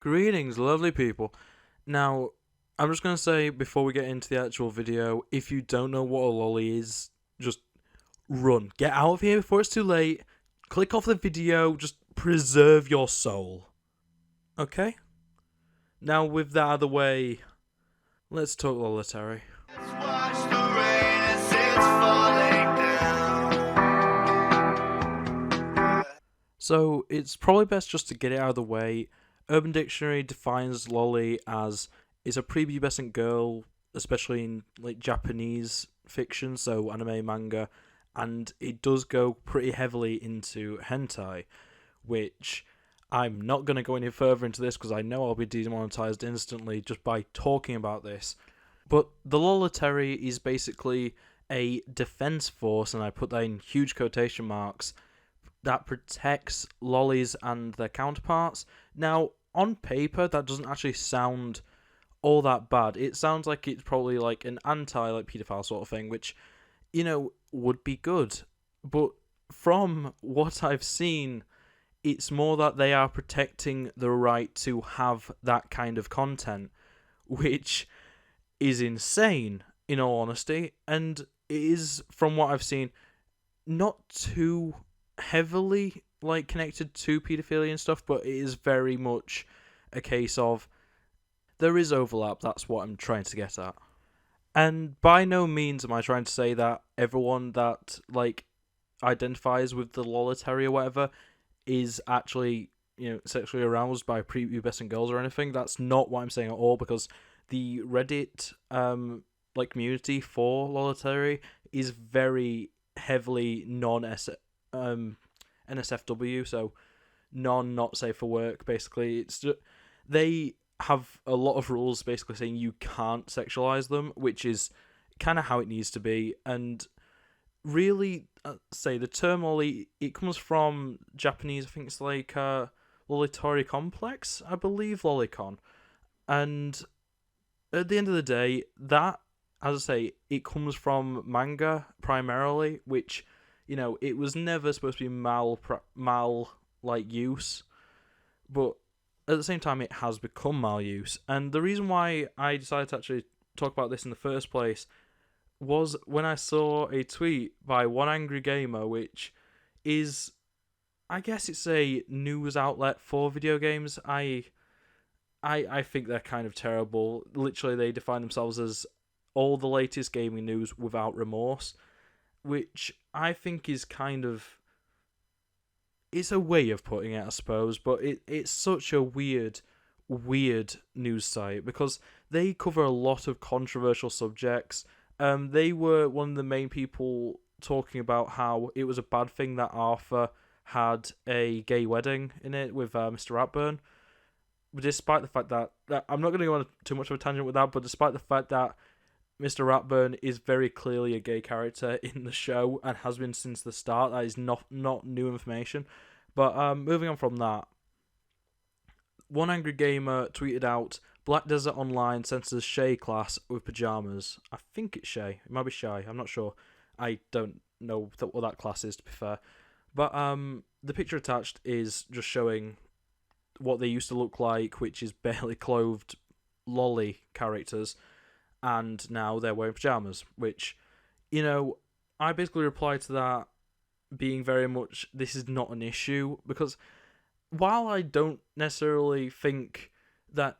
Greetings, lovely people. Now, I'm just going to say before we get into the actual video, if you don't know what a lolly is, just run. Get out of here before it's too late. Click off the video, just preserve your soul. Okay? Now, with that out of the way, let's talk Lolitary. So, it's probably best just to get it out of the way. Urban Dictionary defines lolly as is a prepubescent girl, especially in like Japanese fiction, so anime, manga, and it does go pretty heavily into hentai, which I'm not going to go any further into this because I know I'll be demonetized instantly just by talking about this. But the Lolitary is basically a defense force, and I put that in huge quotation marks, that protects lollies and their counterparts. Now, on paper, that doesn't actually sound all that bad. It sounds like it's probably like an anti like pedophile sort of thing, which, would be good. But from what I've seen, it's more that they are protecting the right to have that kind of content, which is insane, in all honesty, and it is, from what I've seen, not too heavily like connected to paedophilia and stuff, but it is very much a case of there is overlap. That's what I'm trying to get at. And by no means am I trying to say that everyone that like identifies with the Lolitary or whatever is actually, sexually aroused by prepubescent girls or anything. That's not what I'm saying at all, because the Reddit community for Lolitary is very heavily NSFW, so not safe for work. Basically, it's just, they have a lot of rules basically saying you can't sexualize them, which is kind of how it needs to be. And really, say the term lolly, it comes from Japanese. I think it's like Lolitary complex, I believe, lolicon. And at the end of the day, that, as I say, it comes from manga primarily, which, it was never supposed to be mal like use, but at the same time, it has become mal use. And the reason why I decided to actually talk about this in the first place was when I saw a tweet by One Angry Gamer, which is, I guess it's a news outlet for video games. I think they're kind of terrible. Literally, they define themselves as all the latest gaming news without remorse, which I think is kind of, it's a way of putting it, I suppose, but it's such a weird news site because they cover a lot of controversial subjects. They were one of the main people talking about how it was a bad thing that Arthur had a gay wedding in it with Mr. Ratburn. But despite the fact that I'm not going to go on too much of a tangent with that, but despite the fact that Mr. Ratburn is very clearly a gay character in the show and has been since the start, that is not new information. But moving on from that, One Angry Gamer tweeted out, Black Desert Online censors Shay class with pajamas. I think it's Shay. It might be Shy. I'm not sure. I don't know what that class is, to be fair. But the picture attached is just showing what they used to look like, which is barely clothed lolly characters, and now they're wearing pajamas, which, I basically replied to that being very much, this is not an issue, because while I don't necessarily think that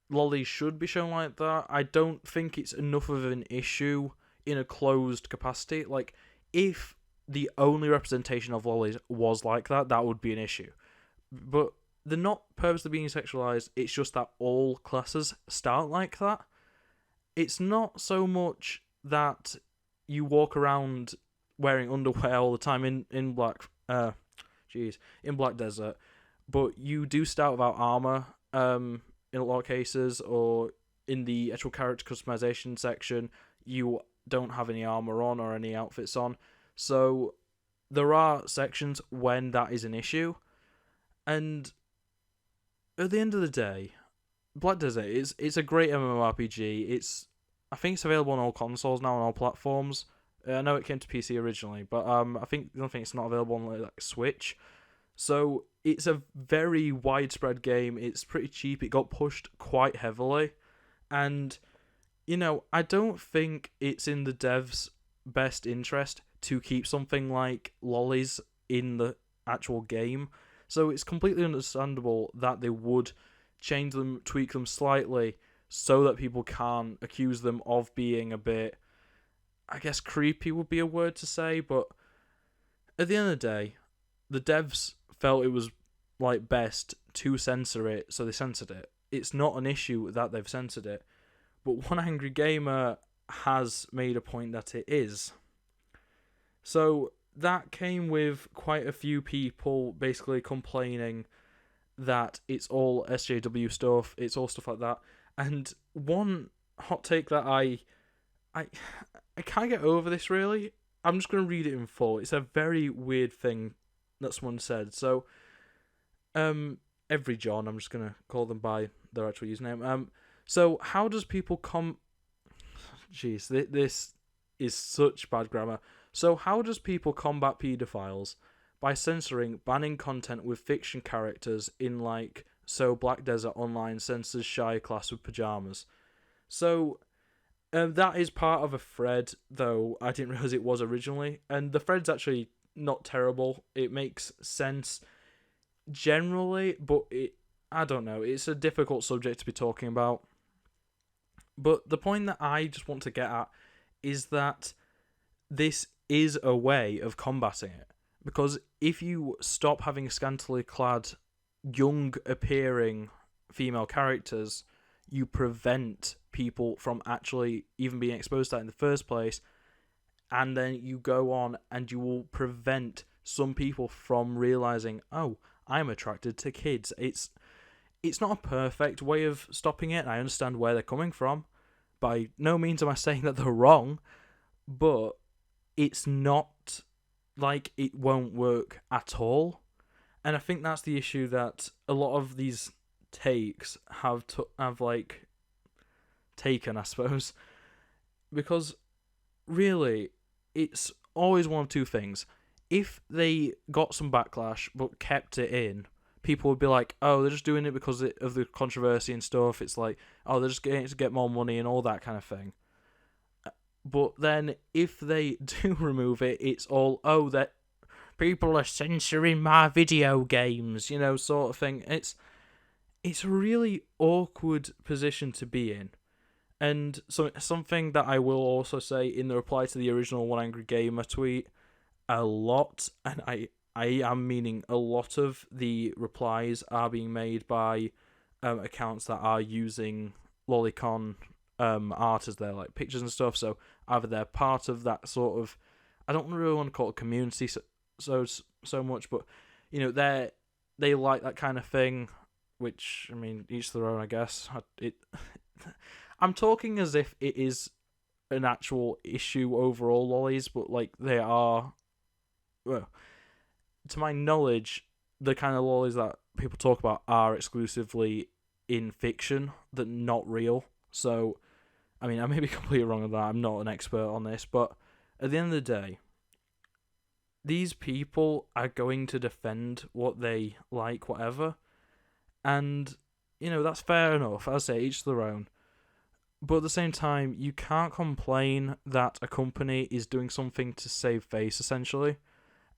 lollies should be shown like that, I don't think it's enough of an issue in a closed capacity. Like, if the only representation of lollies was like that, that would be an issue. But they're not purposely being sexualized, it's just that all classes start like that. It's not so much that you walk around wearing underwear all the time in Black in Black Desert, but you do start without armor in a lot of cases, or in the actual character customization section, you don't have any armor on or any outfits on. So there are sections when that is an issue, and at the end of the day, Black Desert it's a great MMORPG. I think it's available on all consoles now, on all platforms. I know it came to PC originally, but I think the only thing it's not available on like Switch. So it's a very widespread game. It's pretty cheap. It got pushed quite heavily. And, I don't think it's in the devs' best interest to keep something like lollies in the actual game. So it's completely understandable that they would change them, tweak them slightly, so that people can't accuse them of being a bit, I guess creepy would be a word to say, but at the end of the day, the devs felt it was best to censor it, so they censored it. It's not an issue that they've censored it, but One Angry Gamer has made a point that it is. So that came with quite a few people basically complaining that it's all SJW stuff, it's all stuff like that. And one hot take that I can't get over this really. I'm just going to read it in full. It's a very weird thing that someone said. So, every John, I'm just going to call them by their actual username. So how does people Jeez, this is such bad grammar. So how does people combat paedophiles? By censoring, banning content with fiction characters in So Black Desert Online censors shy class with pajamas. So that is part of a thread, though I didn't realise it was originally. And the thread's actually not terrible. It makes sense generally, but I don't know. It's a difficult subject to be talking about. But the point that I just want to get at is that this is a way of combating it. Because if you stop having scantily clad, young appearing female characters, you prevent people from actually even being exposed to that in the first place. And then you go on and you will prevent some people from realizing, oh, I'm attracted to kids. It's not a perfect way of stopping it. I understand where they're coming from. By no means am I saying that they're wrong, but it's not like it won't work at all. And I think that's the issue that a lot of these takes have taken, I suppose. Because really, it's always one of two things. If they got some backlash but kept it in, people would be like, oh, they're just doing it because of the controversy and stuff. It's like, oh, they're just getting it to get more money and all that kind of thing. But then if they do remove it, it's all, oh, that people are censoring my video games, sort of thing. It's a really awkward position to be in. And so something that I will also say in the reply to the original One Angry Gamer tweet, a lot, and I am meaning a lot of the replies are being made by accounts that are using lolicon art as their pictures and stuff. So either they're part of that sort of, I don't really want to call it community so much, but they like that kind of thing. Which, I mean, each their own, I guess. I'm talking as if it is an actual issue overall, lollies, but they are. Well, to my knowledge, the kind of lollies that people talk about are exclusively in fiction, that not real. So, I mean, I may be completely wrong on that. I'm not an expert on this, but at the end of the day, these people are going to defend what they like, whatever. And, that's fair enough. As I say, each their own. But at the same time, you can't complain that a company is doing something to save face, essentially.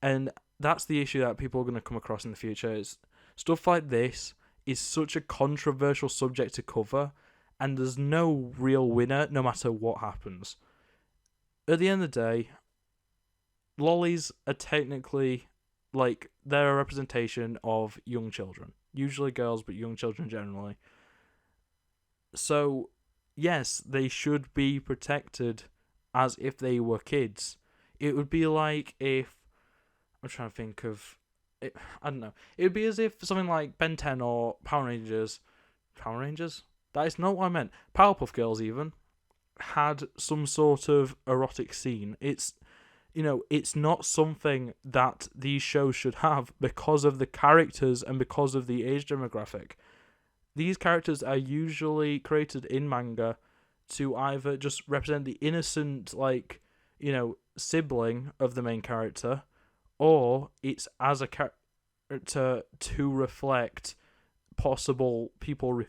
And that's the issue that people are going to come across in the future. Is stuff like this is such a controversial subject to cover, and there's no real winner no matter what happens. At the end of the day, lollies are technically, they're a representation of young children. Usually girls, but young children generally. So, yes, they should be protected as if they were kids. It would be like if, I'm trying to think of, I don't know. It would be as if something like Ben 10 or Power Rangers? That is not what I meant. Powerpuff Girls even had some sort of erotic scene. It's not something that these shows should have because of the characters and because of the age demographic. These characters are usually created in manga to either just represent the innocent, sibling of the main character, or it's as to reflect possible people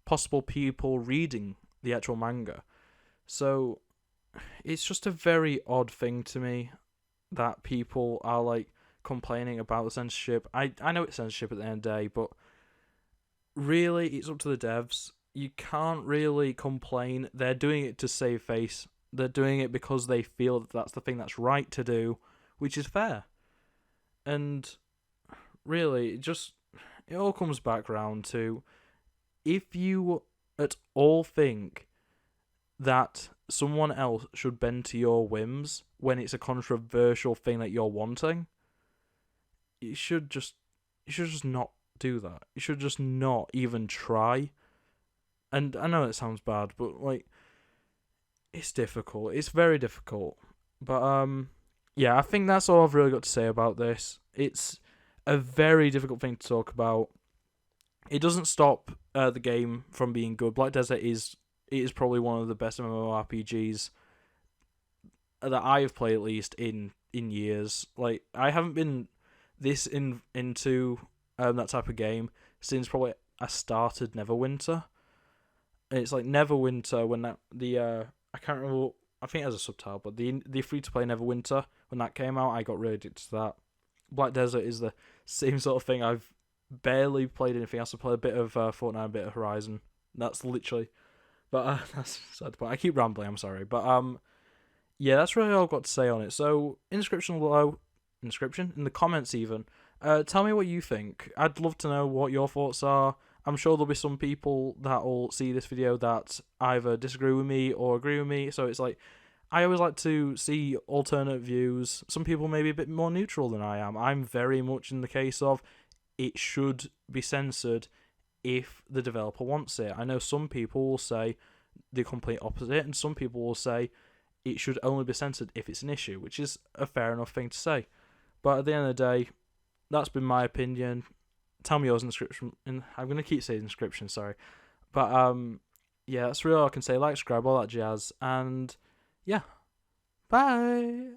possible people reading the actual manga. So it's just a very odd thing to me that people are like complaining about the censorship. I know it's censorship at the end of the day, but really it's up to the devs. You can't really complain. They're doing it to save face. They're doing it because they feel that that's the thing that's right to do, which is fair. And really, it all comes back round to, if you at all think that someone else should bend to your whims when it's a controversial thing that you're wanting, you should just not do that. You should just not even try. And I know it sounds bad, but like, it's difficult. It's very difficult. But yeah, I think that's all I've really got to say about this. It's a very difficult thing to talk about. It doesn't stop the game from being good. Black Desert is probably one of the best MMORPGs that I've played, at least in years. Like, I haven't been this into that type of game since probably I started Neverwinter. And it's like Neverwinter when I can't remember. I think it has a subtitle, but the free to play Neverwinter, when that came out, I got really addicted to that. Black Desert is the same sort of thing. I've barely played anything else. I played a bit of Fortnite, a bit of Horizon. That's literally, but that's sad. But I keep rambling. I'm sorry, but yeah, that's really all I've got to say on it. So in the comments even, tell me what you think. I'd love to know what your thoughts are. I'm sure there'll be some people that will see this video that either disagree with me or agree with me. So it's like, I always like to see alternate views. Some people may be a bit more neutral than I am. I'm very much in the case of, it should be censored if the developer wants it. I know some people will say the complete opposite, and some people will say it should only be censored if it's an issue, which is a fair enough thing to say. But at the end of the day, that's been my opinion. Tell me yours in the description. I'm going to keep saying description, sorry. But yeah, that's really all I can say. Like, subscribe, all that jazz. And yeah, bye.